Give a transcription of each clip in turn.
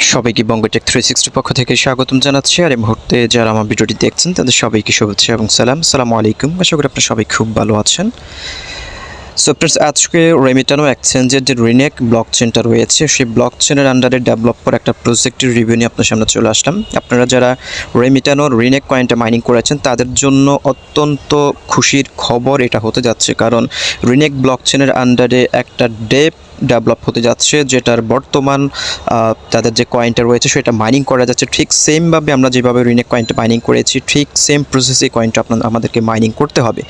সবাইকে বঙ্গটেক 360 পক্ষ থেকে স্বাগতম জানাচ্ছি। আর এই মুহূর্তে যারা আমার ভিডিওটি দেখছেন তাদের সবাইকে শুভেচ্ছা এবং সালাম। আসসালামু আলাইকুম। আশা করি আপনারা সবাই খুব ভালো আছেন। সো ফ্রেন্ডস, আজকে রেমিটানো এক্সচেঞ্জের যে রিনেক ব্লকচেনটা রয়েছে সেই ব্লকচেনের আন্ডারে ডেভেলপ করা একটা প্রজেক্টের রিভিউ নিয়ে আপনার সামনে চলে আসলাম। আপনারা যারা রেমিটানোর রিনেক কয়েনটা মাইনিং করেছেন তাদের জন্য অত্যন্ত খুশির খবর এটা হতে যাচ্ছে, কারণ রিনেক ব্লকচেনের আন্ডারে একটা ডেভেলপ হতে যাচ্ছে, যেটার বর্তমান তাদের যে কয়েনটা রয়েছে সেটা মাইনিং করা যাচ্ছে ঠিক সেমভাবে আমরা যেভাবে রিনেক কয়েনটা মাইনিং করেছি ঠিক সেম প্রসেসে এই কয়েনটা আমাদেরকে মাইনিং করতে হবে।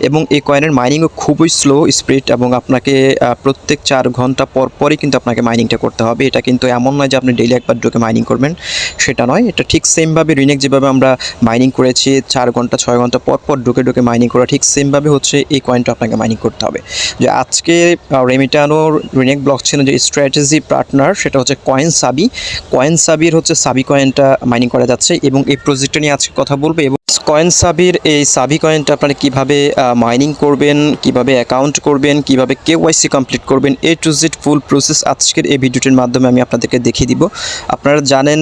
এবং এই কয়েনের মাইনিংও খুবই স্লো স্পিড, এবং আপনাকে প্রত্যেক 4 ঘন্টা পর পরই কিন্তু আপনাকে মাইনিংটা করতে হবে। এটা কিন্তু এমন নয় যে আপনি ডেইলি একবার ঢুকে মাইনিং করবেন, সেটা নয়। এটা ঠিক সেমভাবে রিনেক যেভাবে আমরা মাইনিং করেছি 4 ঘন্টা 6 ঘন্টা পর পর ঢুকে মাইনিং করা, ঠিক সেমভাবে হচ্ছে এই কয়েনটা আপনাকে মাইনিং করতে হবে। যে আজকে রেমিটানোর রিনেক ব্লকচেনের যে স্ট্র্যাটেজি পার্টনার সেটা হচ্ছে কয়েনসাবির হচ্ছে সাবি কয়েনটা মাইনিং করা যাচ্ছে, এবং এই প্রজেক্টটা নিয়ে আজকে কথা বলবো। এবং কয়েনসাবির এই সাবি কয়েনটা আপনারা কীভাবে মাইনিং করবেন, কিভাবে অ্যাকাউন্ট করবেন, কিভাবে কেওয়াইসি কমপ্লিট করবেন, এ টু জেড ফুল প্রসেস আজকের এই ভিডিওটির মাধ্যমে আমি আপনাদেরকে দেখিয়ে দিব। আপনারা জানেন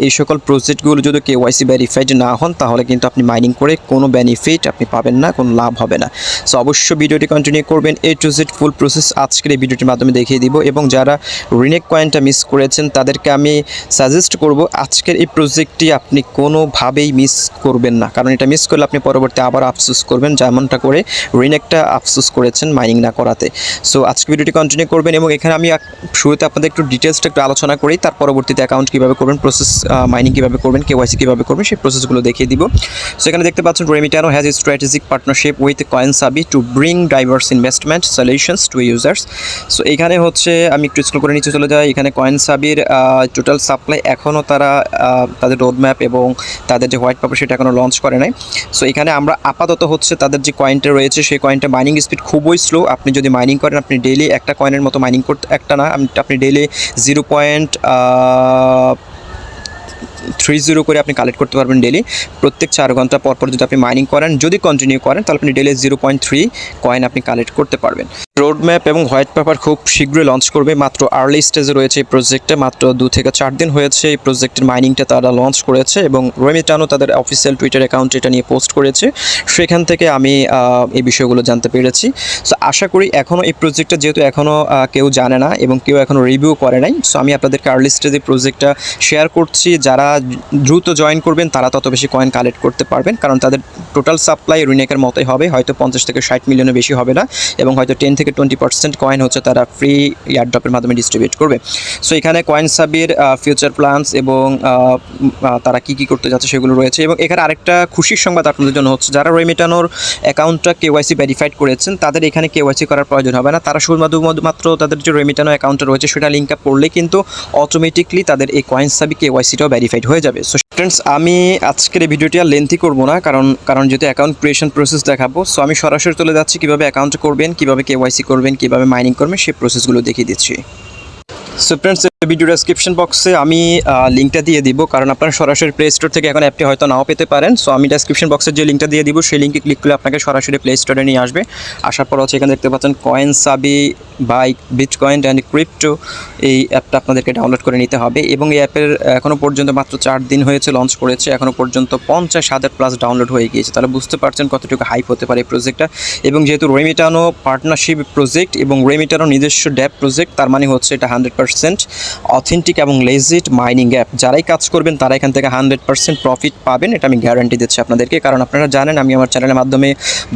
এই সকল প্রজেক্টগুলো যদি কেওয়াইসি ভেরিফাইড না হন তাহলে কিন্তু আপনি মাইনিং করে কোনো বেনিফিট আপনি পাবেন না, কোনো লাভ হবে না। সো অবশ্যই ভিডিওটি কন্টিনিউ করবেন। এ টু জেড ফুল প্রসেস আজকের এই ভিডিওটির মাধ্যমে দেখিয়ে দিব। এবং যারা রিনেক কয়েনটা মিস করেছেন তাদেরকে আমি সাজেস্ট করব আজকের এই প্রজেক্টটি আপনি কোনোভাবেই মিস করবেন না, কারণ এটা মিস করলে আপনি পরবর্তী আবার আফসোস করবেন, যেমনটা করে রিনেকটা আফসোস করেছেন মাইনিং না করাতে। সো আজকে ভিডিওটি কন্টিনিউ করবেন, এবং এখানে আমি শুরুতে আপনাদের একটু ডিটেলসটা একটু আলোচনা করি, তার পরবর্তীতে অ্যাকাউন্ট কীভাবে করবেন, প্রসেস মাইনিং কীভাবে করবেন, কেওয়াইসি কীভাবে করবেন সেই প্রসেসগুলো দেখিয়ে দিব। সো এখানে দেখতে পাচ্ছেন Remitano has a strategic partnership with CoinSavi to bring diverse investment solutions to users. So এখানে হচ্ছে আমি একটু স্ক্রল করে নিচে চলে যাই। এখানে কয়েনসাবির টোটাল সাপ্লাই এখনও তারা তাদের রোডম্যাপ এবং তাদের যে হোয়াইট পেপার সেটা এখনও লঞ্চ করে নাই। সো এখানে আমরা আপাতত হচ্ছে তাদের যে কয়েনটা রয়েছে সেই কয়েনটা মাইনিং স্পিড খুবই স্লো। আপনি যদি মাইনিং করেন আপনি ডেইলি একটা কয়েনের মতো মাইনিং করতে, একটা না আপনি ডেইলি 0.30 করে আপনি কালেক্ট করতে পারবেন ডেইলি। প্রত্যেক 4 ঘন্টা পর পর যদি আপনি মাইনিং করেন, যদি কন্টিনিউ করেন তাহলে আপনি ডেইলি 0.3 কয়েন আপনি কালেক্ট করতে পারবেন। রোডম্যাপ এবং হোয়াইট পেপার খুব শীঘ্রই লঞ্চ করবে। মাত্র আর্লি স্টেজে রয়েছে এই প্রজেক্টে, মাত্র 2 থেকে 4 দিন হয়েছে এই প্রজেক্টের মাইনিংটা তারা লঞ্চ করেছে, এবং রেমিটানো তাদের অফিসিয়াল টুইটার অ্যাকাউন্ট এটা নিয়ে পোস্ট করেছে। সেখান থেকে আমি এই বিষয়গুলো জানতে পেরেছি। সো আশা করি এখনও এই প্রজেক্টটা যেহেতু এখনও কেউ জানে না এবং কেউ এখনও রিভিউ করে নাই, সো আমি আপনাদেরকে আর্লি স্টেজে প্রজেক্টটা শেয়ার করছি। যারা দ্রুত জয়েন করবেন তারা তত বেশি কয়েন কালেক্ট করতে পারবেন, কারণ তাদের টোটাল সাপ্লাই রিনেকের মতোই হবে, হয়তো 50 থেকে 60 মিলিয়নের বেশি হবে না, এবং হয়তো 10 থেকে 20% কয়েন হচ্ছে তারা ফ্রি এয়ারড্রপের মাধ্যমে ডিস্ট্রিবিউট করবে। সো এখানে কয়েনসাবির ফিউচার প্ল্যানস এবং তারা কী করতে যাচ্ছে সেগুলো রয়েছে। এবং এখানে আরেকটা খুশির সংবাদ আপনাদের জন্য হচ্ছে, যারা রেমিটানোর অ্যাকাউন্টটা কেওয়াইসি ভেরিফাইড করেছেন তাদের এখানে কেওয়াইসি করার প্রয়োজন হবে না। তারা শুধুমাত্র তাদের যে রেমিটানো অ্যাকাউন্টটা রয়েছে সেটা লিঙ্ক আপ করলে কিন্তু অটোমেটিকলি তাদের এই কয়েনসাবি কেওয়াইসিটাও ভেরিফাইড হয়ে যাবে। সো ফ্রেন্ডস, আমি আজকের এই ভিডিওটি আর লেন্থি করবো না, কারণ যেহেতু অ্যাকাউন্ট ক্রিয়েশন প্রসেস দেখাবো, সো আমি সরাসরি চলে যাচ্ছি কীভাবে অ্যাকাউন্ট করবেন, কীভাবে কেওয়াইসি করবেন, কীভাবে মাইনিং করবেন সেই প্রসেসগুলো দেখিয়ে দিচ্ছি। সো ফ্রেন্ডস, ভিডিও ডেসক্রিপশন বক্সে আমি লিঙ্কটা দিয়ে দিব, কারণ আপনারা সরাসরি প্লে স্টোর থেকে এখন অ্যাপটি হয়তো নাও পেতে পারেন। সো আমি ডেসক্রিপশন বক্সের যে লিঙ্কটা দিয়ে দিব সেই লিঙ্কে ক্লিক করলে আপনাকে সরাসরি প্লে স্টোরে নিয়ে আসবে। আসার পর হচ্ছে এখানে দেখতে পাচ্ছেন কয়েনসাবি বাই বিটকয়েন অ্যান্ড ক্রিপ্টো, এই অ্যাপটা আপনাদেরকে ডাউনলোড করে নিতে হবে। এবং এই অ্যাপের এখনও পর্যন্ত মাত্র 4 দিন হয়েছে লঞ্চ করেছে, এখনও পর্যন্ত 50,000+ ডাউনলোড হয়ে গিয়েছে। তাহলে বুঝতে পারছেন কতটুকু হাইপ হতে পারে এই প্রজেক্টটা। এবং যেহেতু রেমিটানো পার্টনারশিপ প্রজেক্ট এবং রেমিটানো নিজস্ব ড্যাপ প্রজেক্ট, তার মানে হচ্ছে এটা 100% অথেন্টিক এবং লেজিট মাইনিং অ্যাপ। যারাই কাজ করবেন তারা এখান থেকে 100% প্রফিট পাবেন, এটা আমি গ্যারান্টি দিচ্ছি আপনাদেরকে। কারণ আপনারা জানেন আমি আমার চ্যানেলের মাধ্যমে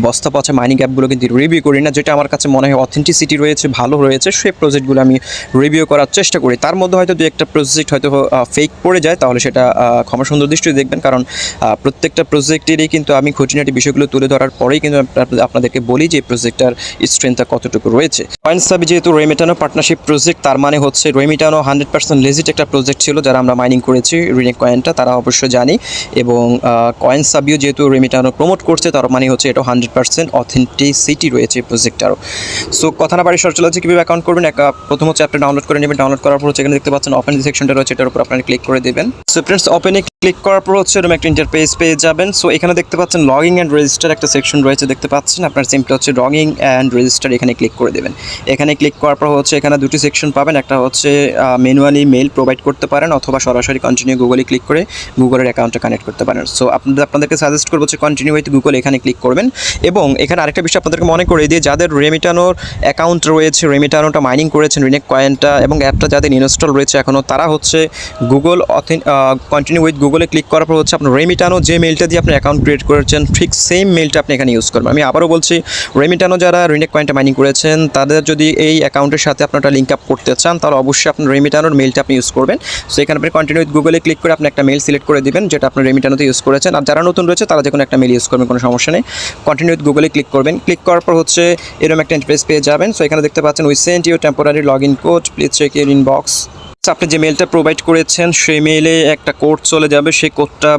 বস্তা পচা মাইনিং অ্যাপগুলো কিন্তু রিভিউ করি না, যেটা আমার কাছে মনে হয় অথেন্টিসিটি রয়েছে, ভালো রয়েছে, সেই প্রজেক্টগুলো আমি রিভিউ করার চেষ্টা করি। তার মধ্যে হয়তো 2-একটা প্রজেক্ট হয়তো ফেক পড়ে যায়, তাহলে সেটা ক্ষমা সুন্দর দৃষ্টি দেখবেন, কারণ প্রত্যেকটা প্রজেক্টেরই কিন্তু আমি খুঁটিনাটি বিষয়গুলো তুলে ধরার পরেই কিন্তু আপনাদেরকে বলি যে এই প্রজেক্টটার স্ট্রেংথটা কতটুকু রয়েছে। কয়েনসাবি যেহেতু রেমিটানো পার্টনারশিপ প্রজেক্ট, তার মানে হচ্ছে রেমিটানো 100% লেজিট একটা প্রজেক্ট ছিল। যারা আমরা মাইনিং করেছি রিনেক কয়েনটা তারা অবশ্যই জানি, এবং কয়েনসাবিও যেহেতু রেমিটানো প্রমোট করছে তার মানে হচ্ছে এটা 100% অথেন্টিসিটি রয়েছে প্রজেক্টটারও। সো কথা না বাড়ি সরাসরি হচ্ছে কীভাবে অ্যাকাউন্ট করবেন। প্রথম হচ্ছে অ্যাপটা ডাউনলোড করে নেবেন। ডাউনলোড করার পর হচ্ছে এখানে দেখতে পাচ্ছেন ওপেন যে সেকশনটা রয়েছে এটার উপর আপনারা ক্লিক করে দেবেন। সো ফ্রেন্ডস, ওপেনে ক্লিক করার পর হচ্ছে এরকম একটা ইন্টারফেস পেয়ে যাবেন। সো এখানে দেখতে পাচ্ছেন লগইন অ্যান্ড রেজিস্টার একটা সেকশন রয়েছে, দেখতে পাচ্ছেন। আপনার সিম্পলি হচ্ছে লগইন অ্যান্ড রেজিস্টার এখানে ক্লিক করে দেবেন। এখানে ক্লিক করার পর হচ্ছে এখানে দুটি সেকশন পাবেন, একটা হচ্ছে ম্যানুয়ালি মেল প্রোভাইড করতে পারেন অথবা সরাসরি কন্টিনিউ গুগলে ক্লিক করে গুগলের অ্যাকাউন্টে কানেক্ট করতে পারেন। সো আপনাদেরকে সাজেস্ট করবো যে কন্টিনিউ উইথ গুগল এখানে ক্লিক করবেন। এবং এখানে আরেকটা বিষয় আপনাদেরকে মনে করে দিয়ে, যাদের রেমিটানোর অ্যাকাউন্ট রয়েছে, রেমিটানোটা মাইনিং করেছেন, রিনেক কয়েনটা এবং অ্যাপটা যাদের ইনস্টল রয়েছে এখনও, তারা হচ্ছে গুগল কন্টিনিউ উইথ গুগলে ক্লিক করার পর হচ্ছে আপনার রেমিটানো যে মেলটা দিয়ে আপনি অ্যাকাউন্ট ক্রিয়েট করেছেন ঠিক সেম মেলটা আপনি এখানে ইউজ করবেন। আমি আবারও বলছি, রেমিটানো যারা রিনেক কয়েনটা মাইনিং করেছেন তাদের যদি এই অ্যাকাউন্টের সাথে আপনারা লিঙ্ক আপ করতে চান তাহলে অবশ্যই আপনার রেমিটানোর মেলটা আপনি ইউজ করবেন। সো এখানে আপনি কন্টিনিউ উইথ গুগলে ক্লিক করে আপনি একটা মেল সিলেক্ট করে দিবেন যেটা আপনার রেমিটানোতে ইউজ করেছেন। আর যারা নতুন রয়েছে তারা যে কোনো একটা মেল ইউজ করবেন, কোনো সমস্যা নেই। কন্টিনিউ উইথ গুগলে ক্লিক করবেন। ক্লিক করার পর হচ্ছে এরকম একটা ইন্টারফেস পেয়ে যাবেন। সো এখানে দেখতে পাচ্ছেন we sent you temporary log in code, please check your inbox. আপনি যে মেলটা প্রোভাইড করেছেন সেই মেলে একটা কোড চলে যাবে, সেই কোডটা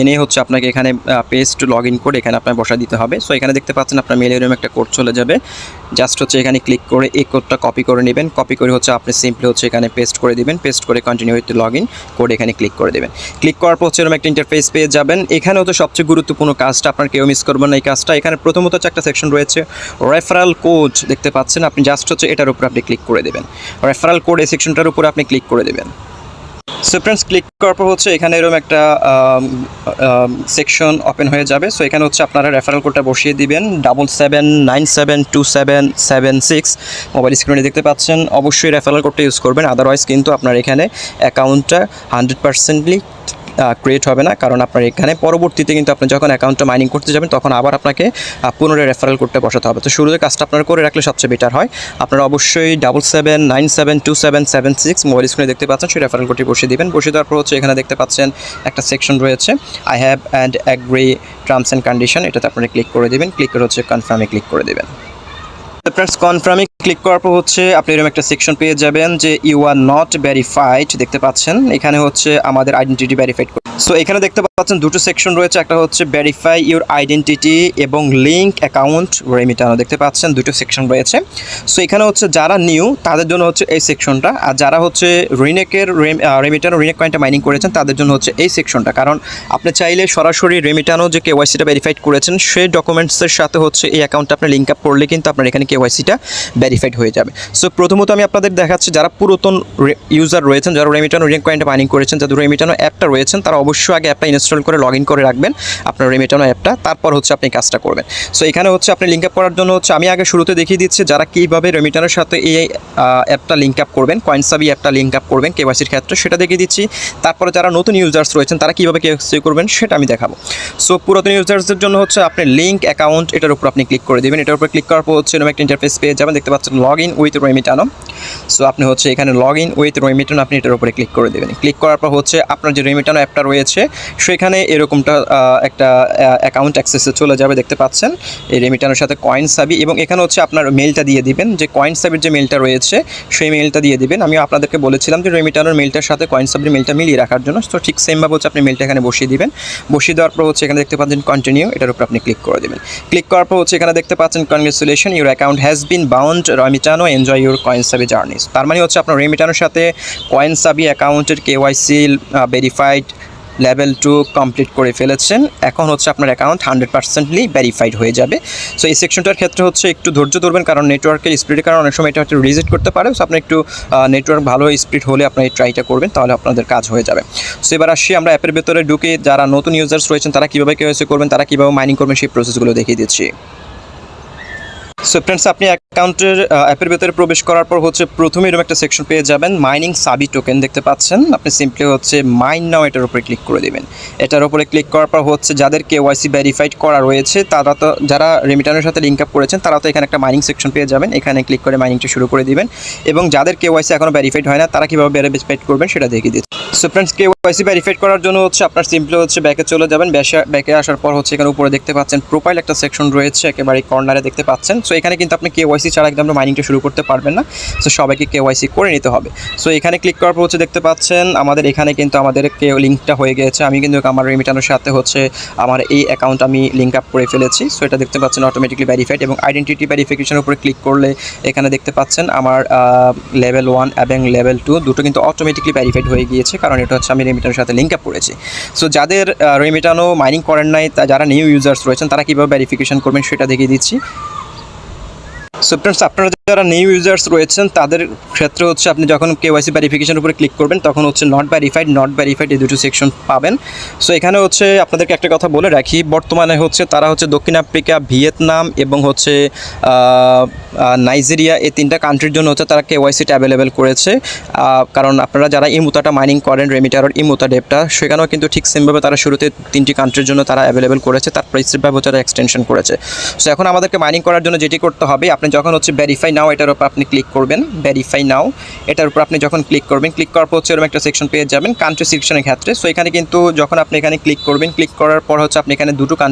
এনে হচ্ছে আপনাকে এখানে পেস্ট লগ ইন কোড এখানে আপনার বসা দিতে হবে। সো এখানে দেখতে পাচ্ছেন আপনার মেলে এরকম একটা কোড চলে যাবে। জাস্ট হচ্ছে এখানে ক্লিক করে এই কোডটা কপি করে নেবেন। কপি করে হচ্ছে আপনি সিম্পলি হচ্ছে এখানে পেস্ট করে দিবেন। পেস্ট করে continue with log in code এখানে ক্লিক করে দেবেন। ক্লিক করার পর হচ্ছে এরকম একটা ইন্টারফেস পেয়ে যাবেন। এখানে হচ্ছে সবচেয়ে গুরুত্বপূর্ণ কাজটা, আপনার কেউ মিস করবেন না এই কাজটা। এখানে প্রথমত হচ্ছে একটা সেকশন রয়েছে রেফারেল কোড দেখতে পাচ্ছেন, আপনি জাস্ট হচ্ছে এটার উপর আপনি ক্লিক করে দেবেন। রেফারেল কোড এই সেকশনটার উপরে আপনি ক্লিক করে দেবেন। সো ফ্রেন্ডস, ক্লিক করার পর হচ্ছে এখানে এরকম একটা সেকশন ওপেন হয়ে যাবে। সো এখানে হচ্ছে আপনারা রেফারেল কোডটা বসিয়ে দিবেন 77972776 মোবাইল স্ক্রিনে দেখতে পাচ্ছেন। অবশ্যই রেফারেল কোডটা ইউজ করবেন, আদারওয়াইজ কিন্তু আপনার এখানে অ্যাকাউন্টটা 100%লি ক্রিয়েট হবে না। কারণ আপনার এখানে পরবর্তীতে কিন্তু আপনি যখন অ্যাকাউন্টটা মাইনিং করতে যাবেন তখন আবার আপনাকে পুনরায় রেফারেল কোডটা বসাতে হবে। তো শুরুতে কাজটা আপনারা করে রাখলে সবচেয়ে বেটার হয়। আপনারা অবশ্যই 77972776 মোবাইল স্ক্রিনে দেখতে পাচ্ছেন সেই রেফারেল কোডটি বসিয়ে দেবেন। বসিয়ে দেওয়ার পর হচ্ছে এখানে দেখতে পাচ্ছেন একটা সেকশন রয়েছে I have and agree terms and condition, এটাতে আপনারা ক্লিক করে দেবেন। ক্লিক করে হচ্ছে কনফার্মে ক্লিক করে দেবেন। ফ্রেন্ডস, কনফার্মে ক্লিক করার পর হচ্ছে আপনি এরকম একটা সেকশন পেয়ে যাবেন যে ইউ আর নট ভেরিফাইড দেখতে পাচ্ছেন। এখানে হচ্ছে আমাদের আইডেন্টিটি ভেরিফাইড। সো এখানে দেখতে পাচ্ছেন দুটো সেকশন রয়েছে, একটা হচ্ছে ভেরিফাই ইউর আইডেন্টিটি এবং লিঙ্ক অ্যাকাউন্ট রেমিটানো দেখতে পাচ্ছেন, দুটো সেকশন রয়েছে। সো এখানে হচ্ছে যারা নিউ তাদের জন্য হচ্ছে এই সেকশনটা, আর যারা হচ্ছে রেমিটানো রিনেক কয়েনটা মাইনিং করেছেন তাদের জন্য হচ্ছে এই সেকশনটা। কারণ আপনি চাইলে সরাসরি রেমিটানো যে কেওয়াইসিটা ভেরিফাইড করেছেন সেই ডকুমেন্টসের সাথে হচ্ছে এই অ্যাকাউন্টটা আপনি লিঙ্ক আপ করলে কিন্তু আপনার এখানে কেওয়াইসিটা ভেরিফাইড হয়ে যাবে। সো প্রথমত আমি আপনাদের দেখাচ্ছি যারা পুরাতন ইউজার রয়েছেন, যারা রেমিটানো রিনেক কয়েনটা মাইনিং করেছেন, যাদের রেমিটানো অ্যাপটা রয়েছেন তারা অবশ্যই আগে অ্যাপটা ইনস্টল করে লগ ইন করে রাখবেন আপনার রেমিটানো অ্যাপটা, তারপর হচ্ছে আপনি কাজটা করবেন। সো এখানে হচ্ছে আপনি লিঙ্ক আপ করার জন্য হচ্ছে আমি আগে শুরুতে দেখিয়ে দিচ্ছি যারা কীভাবে রেমিটানোর সাথে এই অ্যাপটা লিঙ্ক আপ করবেন, CoinSavi অ্যাপটা লিঙ্ক আপ করবেন কেওয়াইসির ক্ষেত্রে, সেটা দেখিয়ে দিচ্ছি। তারপরে যারা নতুন ইউজার্স রয়েছেন তারা কীভাবে কেওয়াইসি করবেন সেটা আমি দেখাবো। সো পুরাতন ইউজার্সদের জন্য হচ্ছে আপনি লিঙ্ক অ্যাকাউন্ট এটার উপর আপনি ক্লিক করে দেবেন। এটার উপর ক্লিক করার পর হচ্ছে এরকম একটা ইন্টারফেস পেয়ে যাবেন, দেখতে পাচ্ছেন লগ ইন উইথ রেমিটানো। সো আপনি হচ্ছে এখানে লগ ইন উইথ রেমিটানো আপনি এটার উপরে ক্লিক করে দেবেন। ক্লিক করার পর হচ্ছে আপনার যে রেমিটানো অ্যাপটা রয়েছে সেখানে এরকমটা একটা অ্যাকাউন্ট অ্যাক্সেসে চলে যাবে, দেখতে পাচ্ছেন এই রেমিটানোর সাথে CoinSavi। এবং এখানে হচ্ছে আপনার মেলটা দিয়ে দিবেন, যে CoinSaviর যে মেলটা রয়েছে সেই মেলটা দিয়ে দিবেন। আমি আপনাদেরকে বলেছিলাম যে রেমিটানোর মেলটার সাথে CoinSaviর মেলটা মিলিয়ে রাখার জন্য। তো ঠিক সেমভাবে হচ্ছে আপনি মেলটা এখানে বসিয়ে দিবেন। বসিয়ে দেওয়ার পর হচ্ছে এখানে দেখতে পাচ্ছেন কন্টিনিউ, এটার উপর আপনি ক্লিক করে দেবেন। ক্লিক করার পর হচ্ছে এখানে দেখতে পাচ্ছেন congratulation your account has been bound Remitano, enjoy your CoinSavi journeys. তার মানে হচ্ছে আপনার রেমিটানোর সাথে CoinSavi অ্যাকাউন্টের কেওয়াইসি ভেরিফাইড লেভেল 2 কমপ্লিট করে ফেলেছেন। এখন হচ্ছে আপনার অ্যাকাউন্ট 100%লি ভেরিফাইড হয়ে যাবে। সো এই সেকশনটার ক্ষেত্রে হচ্ছে একটু ধৈর্য ধরবেন, কারণ নেটওয়ার্কের স্পিডের কারণে অনেক সময় এটা হয়তো রিজেক্ট করতে পারে। সো আপনি একটু নেটওয়ার্ক ভালো স্পিড হলে আপনার এই ট্রাইটা করবেন, তাহলে আপনাদের কাজ হয়ে যাবে। সো এবার আসি আমরা অ্যাপের ভেতরে ঢুকে যারা নতুন ইউজার্স রয়েছেন তারা কীভাবে কেওয়াইসি করবেন, তারা কীভাবে মাইনিং করবেন সেই প্রসেসগুলো দেখিয়ে দিচ্ছি। সো ফ্রেন্ডস, আপনি অ্যাপের ভেতরে প্রবেশ করার পর হচ্ছে প্রথমে এরকম একটা সেকশন পেয়ে যাবেন মাইনিং সাবি টোকেন দেখতে পাচ্ছেন। আপনি সিম্পলি হচ্ছে মাইন নাও এটার উপরে ক্লিক করে দেবেন। এটার উপরে ক্লিক করার পর হচ্ছে যাদের কেওয়াইসি ভেরিফাইড করা রয়েছে তারা তো, যারা রেমিটানোর সাথে লিঙ্ক আপ করেছেন তারা তো এখানে একটা মাইনিং সেকশন পেয়ে যাবেন। এখানে ক্লিক করে মাইনিংটা শুরু করে দিবেন। এবং যাদের কেওয়াইসি এখনও ভেরিফাইড হয় না তারা কীভাবে ভেরিফাইড করবেন সেটা দেখিয়ে দিচ্ছি। সো ফ্রেন্ডস, কেওয়াইসি ভেরিফাইড করার জন্য হচ্ছে আপনার সিম্পলি হচ্ছে ব্যাকে চলে যাবেন। ব্যাকে আসার পর হচ্ছে এখানে উপরে দেখতে পাচ্ছেন প্রোফাইল একটা সেকশন রয়েছে, একেবারে কর্নারে দেখতে পাচ্ছেন। সো এখানে কিন্তু আপনি কেওয়াইসি ছাড়া একদম মাইনিংটা শুরু করতে পারবেন না। সো সবাইকে কেওয়াইসি করে নিতে হবে। সো এখানে ক্লিক করার পর হচ্ছে দেখতে পাচ্ছেন আমাদের এখানে কিন্তু আমাদের লিঙ্কটা হয়ে গেছে। আমি কিন্তু আমার রেমিটানোর সাথে হচ্ছে আমার এই অ্যাকাউন্ট আমি লিঙ্ক আপ করে ফেলেছি। সো এটা দেখতে পাচ্ছেন অটোমেটিকলি ভেরিফাইড। এবং আইডেন্টিটি ভেরিফিকেশনের উপরে ক্লিক করলে এখানে দেখতে পাচ্ছেন আমার লেভেল 1 এবং লেভেল 2 দুটো কিন্তু অটোমেটিকলি ভেরিফাইড হয়ে গিয়েছে, কারণ এটা হচ্ছে আমি রেমিটানোর সাথে লিঙ্ক আপ করেছি। সো যাদের রেমিটানো মাইনিং করেন নাই, যারা নিউ ইউজার্স রয়েছেন তারা কীভাবে ভেরিফিকেশন করবেন সেটা দেখিয়ে দিচ্ছি। সো ফ্রেন্ডস, আপনারা যারা নিউ ইউজার্স রয়েছেন তাদের ক্ষেত্রে হচ্ছে আপনি যখন কেওয়াইসি ভেরিফিকেশনের উপরে ক্লিক করবেন তখন হচ্ছে নট ভেরিফাইড এই দুটো সেকশন পাবেন। সো এখানে হচ্ছে আপনাদেরকে একটা কথা বলে রাখি, বর্তমানে হচ্ছে তারা হচ্ছে দক্ষিণ আফ্রিকা, ভিয়েতনাম এবং হচ্ছে নাইজেরিয়া, এই তিনটা কান্ট্রির জন্য হচ্ছে তারা কেওয়াইসিটা অ্যাভেলেবেল করেছে। কারণ আপনারা যারা ইমোতাটা মাইনিং করেন, রেমিটানোর ইমোতা ডেপটা, সেখানেও কিন্তু ঠিক সেমভাবে তারা শুরুতে 3টি কান্ট্রির জন্য তারা অ্যাভেলেবেল করেছে, তারপরে স্টেপভাবে হচ্ছে তারা এক্সটেনশন করেছে। সো এখন আমাদেরকে মাইনিং করার জন্য যেটি করতে হবে, আপনি যখন হচ্ছে ভেরিফাই নাও এটার উপর আপনি ক্লিক করবেন, ভেরিফাই নাও এটার উপর আপনি যখন ক্লিক করবেন, ক্লিক করার পর হচ্ছে এরকম একটা সেকশন পেয়ে যাবেন কান্ট্রি সিলেকশনের ক্ষেত্রে। সো এখানে কিন্তু যখন আপনি এখানে ক্লিক করবেন, ক্লিক করার পর হচ্ছে আপনি এখানে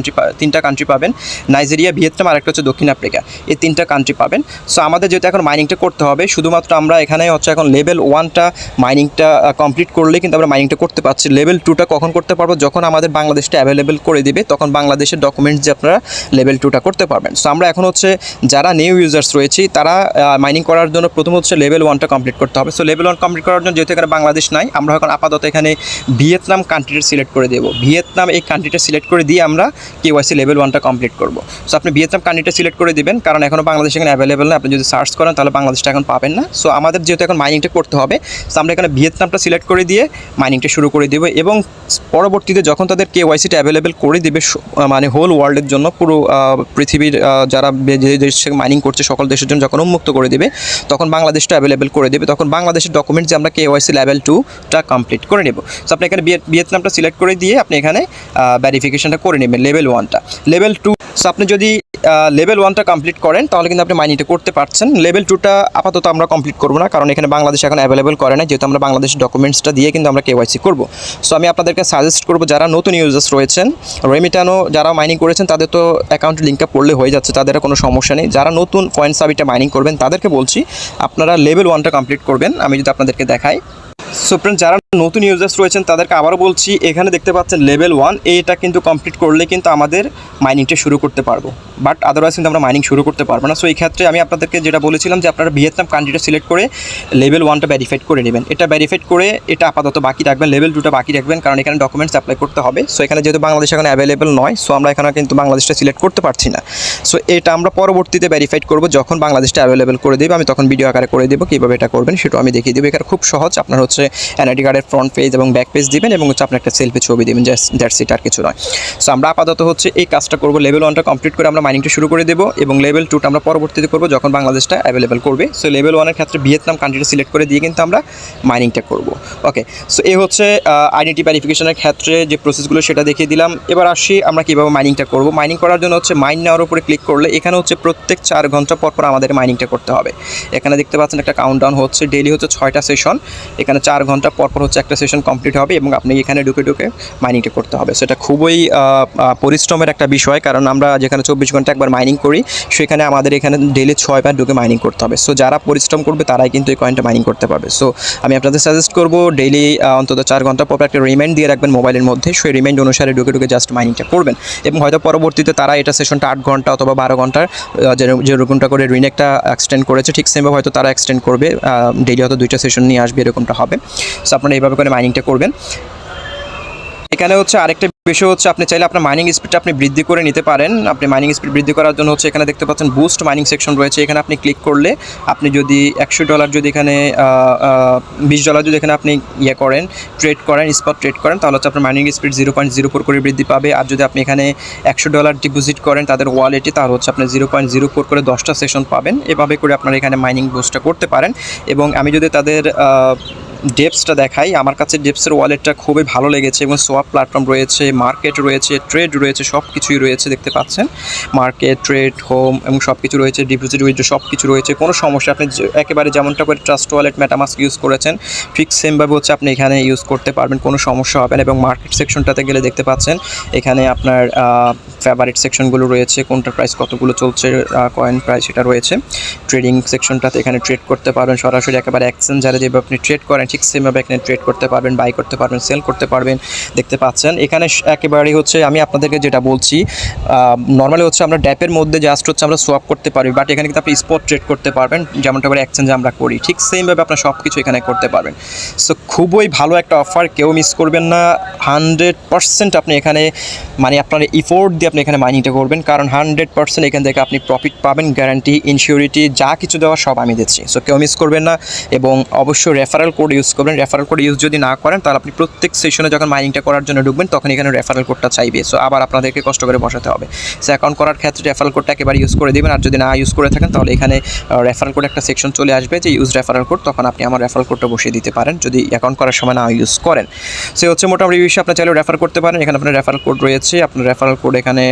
তিনটা কান্ট্রি পাবেন, নাইজেরিয়া, ভিয়েতনাম আর একটা হচ্ছে দক্ষিণ আফ্রিকা, এই 3টা কান্ট্রি পাবেন। সো আমাদের যেহেতু এখন মাইনিংটা করতে হবে, শুধুমাত্র আমরা এখানে হচ্ছে এখন লেভেল 1টা মাইনিংটা কমপ্লিট করলে কিন্তু আমরা মাইনিংটা করতে পারছি। লেভেল 2টা কখন করতে পারবো, যখন আমাদের বাংলাদেশটা অ্যাভেলেবেল করে দিবে, তখন বাংলাদেশের ডকুমেন্টস যে আপনারা লেভেল 2টা করতে পারবেন। সো আমরা এখন হচ্ছে যারা নিউ ইউজার্স রয়েছি তারা মাইনিং করার জন্য প্রথম হচ্ছে লেভেল 1টা কমপ্লিট করতে হবে। সো লেভেল 1 কমপ্লিট করার জন্য যেহেতু এখানে বাংলাদেশ নাই, আমরা এখন আপাতত এখানে ভিয়েতনাম কান্ট্রিটা সিলেক্ট করে দেবো। ভিয়েতনাম এই কান্ট্রিটা সিলেক্ট করে দিয়ে আমরা কেওয়াইসি লেভেল 1টা কমপ্লিট করবো। সো আপনি ভিয়েতনাম কান্ট্রিটা সিলেক্ট করে দিবেন, কারণ এখনও বাংলাদেশ এখানে অ্যাভেলেবেল না। আপনি যদি সার্চ করেন তাহলে বাংলাদেশটা এখন পাবেন না। সো আমাদের যেহেতু এখন মাইনিংটা করতে হবে, সো আমরা এখানে ভিয়েতনামটা সিলেক্ট করে দিয়ে মাইনিংটা শুরু করে দেবো, এবং পরবর্তীতে যখন তাদের কেওয়াইসিটা অ্যাভেলেবেল করে দিবে, মানে হোল ওয়ার্ল্ডের জন্য, পুরো পৃথিবীর যারা যে দেশ থেকে মাইনিং করছে সকল দেশের জন্য যখন উন্মুক্ত করে দেবে, তখন বাংলাদেশটা অ্যাভেলেবেল করে দেবে। তখন বাংলাদেশের ডকুমেন্টস যে আমরা কেওয়াইসি লেভেল 2টা কমপ্লিট করে নেব। সো আপনি এখানে ভিয়েতনামটা সিলেক্ট করে দিয়ে আপনি এখানে ভেরিফিকেশনটা করে নেবেন লেভেল 1টা। লেভেল 2, সো আপনি যদি লেভেল 1টা কমপ্লিট করেন তাহলে কিন্তু আপনি মাইনিংটা করতে পারছেন। লেভেল 2টা আপাতত আমরা কমপ্লিট করবো না, কারণ এখানে বাংলাদেশ এখন অ্যাভেলেবেল করে না, যেহেতু আমরা বাংলাদেশের ডকুমেন্টসটা দিয়ে কিন্তু আমরা কেওয়াইসি করবো। সো আমি আপনাদেরকে সাজেস্ট করবো, যারা নতুন ইউজার্স রয়েছেন, রেমিটানো যারা মাইনিং করেছেন তাদের তো অ্যাকাউন্টের লিঙ্কটা পড়লে হয়ে যাচ্ছে, তাদের কোনো সমস্যা নেই। যারা নতুন CoinSaviটা মাইনিং করবেন তাদেরকে বলছি আপনারা লেভেল 1টা কমপ্লিট করবেন। আমি যদি আপনাদেরকে দেখাই, সো ফ্রেন্ডস, যারা নতুন ইউজার্স রয়েছেন তাদেরকে আবারও বলছি, এখানে দেখতে পাচ্ছেন লেভেল 1, এটা কিন্তু কমপ্লিট করলে কিন্তু আমাদের মাইনিংটা শুরু করতে পারবো, বাট আদারওয়াইজ কিন্তু আমরা মাইনিং শুরু করতে পারবো না। সো এই ক্ষেত্রে আমি আপনাদেরকে যেটা বলেছিলাম যে আপনারা ভিয়েতনাম কান্ট্রিটা সিলেক্ট করে লেভেল 1টা ভেরিফাইড করে নেবেন। এটা ভেরিফাইড করে এটা আপাতত বাকি রাখবেন, লেভেল 2টা বাকি রাখবেন, কারণ এখানে ডকুমেন্টস অ্যাপ্লাই করতে হবে। সো এখানে যেহেতু বাংলাদেশ এখন অ্যাভেলেবেল নয়, সো আমরা এখানে কিন্তু বাংলাদেশটা সিলেক্ট করতে পারছি না। সো এটা আমরা পরবর্তীতে ভেরিফাইড করবো, যখন বাংলাদেশটা অ্যাভেলেবেল করে দেবে আমি তখন ভিডিও আকারে করে দেবো, কীভাবে এটা করবেন সেটাও আমি দেখিয়ে দেবো। এখানে খুব সহজ, আপনার হচ্ছে এনআইডি কার্ডের ফ্রন্ট পেজ এবং ব্যাক পেজ দিবেন এবং হচ্ছে আপনার একটা সেলফি ছবি দেবেন, দ্যাটস ইট, আর কিছু নয়। সো আমরা আপাতত হচ্ছে এই কাজটা করবো, লেভেল 1টা কমপ্লিট করে আমরা মাইনিংটা শুরু করে দেবো, এবং লেভেল 2টা আমরা পরবর্তীতে করবো যখন বাংলাদেশটা অ্যাভেলেবেল করবে। সো লেভেল 1-এর ক্ষেত্রে ভিয়েতনাম কান্ট্রিটা সিলেক্ট করে দিয়ে কিন্তু আমরা মাইনিংটা করবো। ওকে, সো এই হচ্ছে আইডেন্টি ভেরিফিকেশনের ক্ষেত্রে যে প্রসেসগুলো সেটা দেখিয়ে দিলাম। এবার আসি আমরা কীভাবে মাইনিংটা করবো। মাইনিং করার জন্য হচ্ছে মাইন নেওয়ার উপরে ক্লিক করলে এখানে হচ্ছে প্রত্যেক 4 ঘন্টা পর আমাদের মাইনিংটা করতে হবে। এখানে দেখতে পাচ্ছেন একটা কাউন্টডাউন হচ্ছে, ডেইলি হচ্ছে 6টা সেশন, এখানে 4 ঘন্টা পর হচ্ছে একটা সেশন কমপ্লিট হবে এবং আপনি এখানে ঢুকে মাইনিংটা করতে হবে। সেটা খুবই পরিশ্রমের একটা বিষয়, কারণ আমরা যেখানে 24 ঘন্টা একবার মাইনিং করি, সেখানে আমাদের এখানে ডেইলি 6 বার ঢুকে মাইনিং করতে হবে। সো যারা পরিশ্রম করবে তারাই কিন্তু এই কয়েনটা মাইনিং করতে পারবে। সো আমি আপনাদের সাজেস্ট করবো ডেইলি অন্তত 4 ঘন্টা পর একটা রিমাইন্ড দিয়ে রাখবেন মোবাইলের মধ্যে, সেই রিমাইন্ড অনুসারে ঢুকে জাস্ট মাইনিংটা করবেন, এবং হয়তো পরবর্তীতে তারা এটা সেশনটা 8 ঘন্টা অথবা 12 ঘন্টার যেরকমটা করে রিনেকটা এক্সটেন্ড করেছে, ঠিক সেমভাবে হয়তো তারা এক্সটেন্ড করবে, ডেইলি হয়তো 2টা সেশন নিয়ে আসবে, এরকমটা হবে। সো আপনারা এইভাবে করে মাইনিংটা করবেন। এখানে হচ্ছে আরেকটা বিষয় হচ্ছে, আপনি চাইলে আপনার মাইনিং স্পিডটা আপনি বৃদ্ধি করে নিতে পারেন। আপনি মাইনিং স্পিড বৃদ্ধি করার জন্য হচ্ছে এখানে দেখতে পাচ্ছেন বুস্ট মাইনিং সেকশন রয়েছে, এখানে আপনি ক্লিক করলে আপনি যদি $100 যদি এখানে $20 যদি এখানে আপনি করেন, ট্রেড করেন, স্পট ট্রেড করেন, তাহলে হচ্ছে আপনার মাইনিং স্পিড 0.04 করে বৃদ্ধি পাবে। আর যদি আপনি এখানে $100 ডিপোজিট করেন তাদের ওয়ালেটে, তাহলে হচ্ছে আপনি 0.04 করে 10টা সেশন পাবেন। এভাবে করে আপনারা এখানে মাইনিং বুস্টটা করতে পারেন। এবং আমি যদি তাদের ডেপসটা দেখাই, আমার কাছে ডেপসের ওয়ালেটটা খুবই ভালো লেগেছে, এবং সোয়াপ প্ল্যাটফর্ম রয়েছে, মার্কেট রয়েছে, ট্রেড রয়েছে, সব কিছুই রয়েছে, দেখতে পাচ্ছেন মার্কেট, ট্রেড, হোম এবং সব কিছু রয়েছে, ডিপোজিট উইথড্র সব কিছু রয়েছে, কোনো সমস্যা। আপনি একেবারে যেমনটা করে ট্রাস্টওয়ালেট, মেটামাস্ক ইউজ করেছেন, ঠিক সেমভাবে হচ্ছে আপনি এখানে ইউজ করতে পারবেন, কোনো সমস্যা হবে না। এবং মার্কেট সেকশনটাতে গেলে দেখতে পাচ্ছেন এখানে আপনার ফেভারিট সেকশনগুলো রয়েছে, কোনটার প্রাইস কতগুলো চলছে, কয়েন প্রাইস সেটা রয়েছে। ট্রেডিং সেকশনটাতে এখানে ট্রেড করতে পারবেন সরাসরি, একেবারে এক্সচেঞ্জারে যেভাবে আপনি ট্রেড করেন ঠিক সেমভাবে এখানে ট্রেড করতে পারবেন, বাই করতে পারবেন, সেল করতে পারবেন। দেখতে পাচ্ছেন এখানে একেবারেই হচ্ছে আমি আপনাদেরকে যেটা বলছি, নর্মালি হচ্ছে আমরা ড্যাপের মধ্যে জাস্ট হচ্ছে আমরা সোয়াপ করতে পারি, বাট এখানে কিন্তু আপনি স্পট ট্রেড করতে পারবেন, যেমনটা করে এক্সচেঞ্জে আমরা করি, ঠিক সেমভাবে আপনার সব কিছু এখানে করতে পারবেন। সো খুবই ভালো একটা অফার, কেউ মিস করবেন না। 100% আপনি এখানে মানে আপনার ইফোর্ট দিয়ে আপনি এখানে মাইনিংটা করবেন, কারণ 100% এখান থেকে আপনি প্রফিট পাবেন, গ্যারান্টি, ইনসিওরিটি যা কিছু দেওয়া সব আমি দিচ্ছি। সো কেউ মিস করবেন না, এবং অবশ্যই রেফারেল কোড ইউজ করবেন। রেফারেল কোড ইউজ যদি না করেন তাহলে আপনি প্রত্যেক সেশনে যখন মাইনিংটা করার জন্য ঢুকবেন তখন এখানে রেফারেল কোডটা চাইবে। সো আবার আপনাদেরকে কষ্ট করে বসাতে হবে। সো অ্যাকাউন্ট করার ক্ষেত্রে রেফারেল কোডটা একেবারে ইউজ করে দেবেন, আর যদি না ইউজ করে থাকেন তাহলে এখানে রেফারেল কোড একটা সেকশন চলে আসবে যে ইউজ রেফারেল কোড, তখন আপনি আমার রেফারেল কোডটা বসিয়ে দিতে পারেন যদি অ্যাকাউন্ট করার সময় না ইউজ করেন। সে হচ্ছে মোটামুটি বিষয়ে আপনি চাইলে রেফার করতে পারেন। এখানে আপনার রেফারেল কোড রয়েছে, আপনার রেফারেল কোড এখানে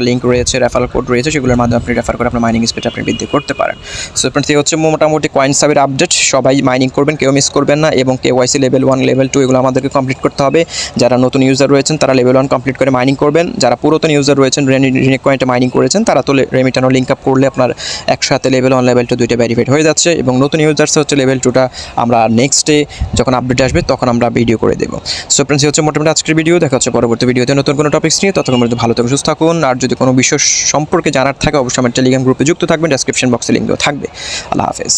লিঙ্ক রয়েছে, রেফারেল কোড রয়েছে, সেগুলোর মাধ্যমে আপনি রেফার করে আপনার মাইনিং স্পিড আপনি বৃদ্ধি করতে পারেন। সো ফ্রেন্ডস, এই হচ্ছে মোটামুটি CoinSaviর আপডেট। সবাই মাইনিং করবেন, কেউ মিস করবেন না, এবং KYC লেভেল 1 লেভেল 2 এগুলো আমাদেরকে কমপ্লিট করতে হবে। যারা নতুন ইউজার রয়েছেন তারা লেভেল 1 কমপ্লিট করে মাইনিং করবেন। যারা পুরাতন ইউজার রয়েছেন, রিনিক কয়েন্টে মাইনিং করেছেন, তারা তো রেমিটানো লিঙ্ক আপ করলে আপনার একসাথে লেভেল 1 লেভেল 2 দুইটা ভেরিফাইড হয়ে যাচ্ছে, এবং নতুন ইউজার্স হচ্ছে লেভেল 2টা আমরা নেক্সট ডে যখন আপডেট আসবে তখন আমরা ভিডিও করে দেবো। সো ফ্রেন্ডস, হচ্ছে মোটামুটি আজকের ভিডিও। দেখা হচ্ছে পরবর্তী ভিডিওতে নতুন কোনো টপিক্স নিয়ে। ততক্ষণ পর্যন্ত ভালো থাকুন, সুস্থ থাকুন। আর যদি কোনো বিষয় সম্পর্কে জানার থাকে অবশ্যই আমার টেলিগ্রাম গ্রুপে যুক্ত থাকবেন, ডেসক্রিপশন বক্সে লিঙ্ক দেওয়া থাকবে। আল্লাহ হাফেজ।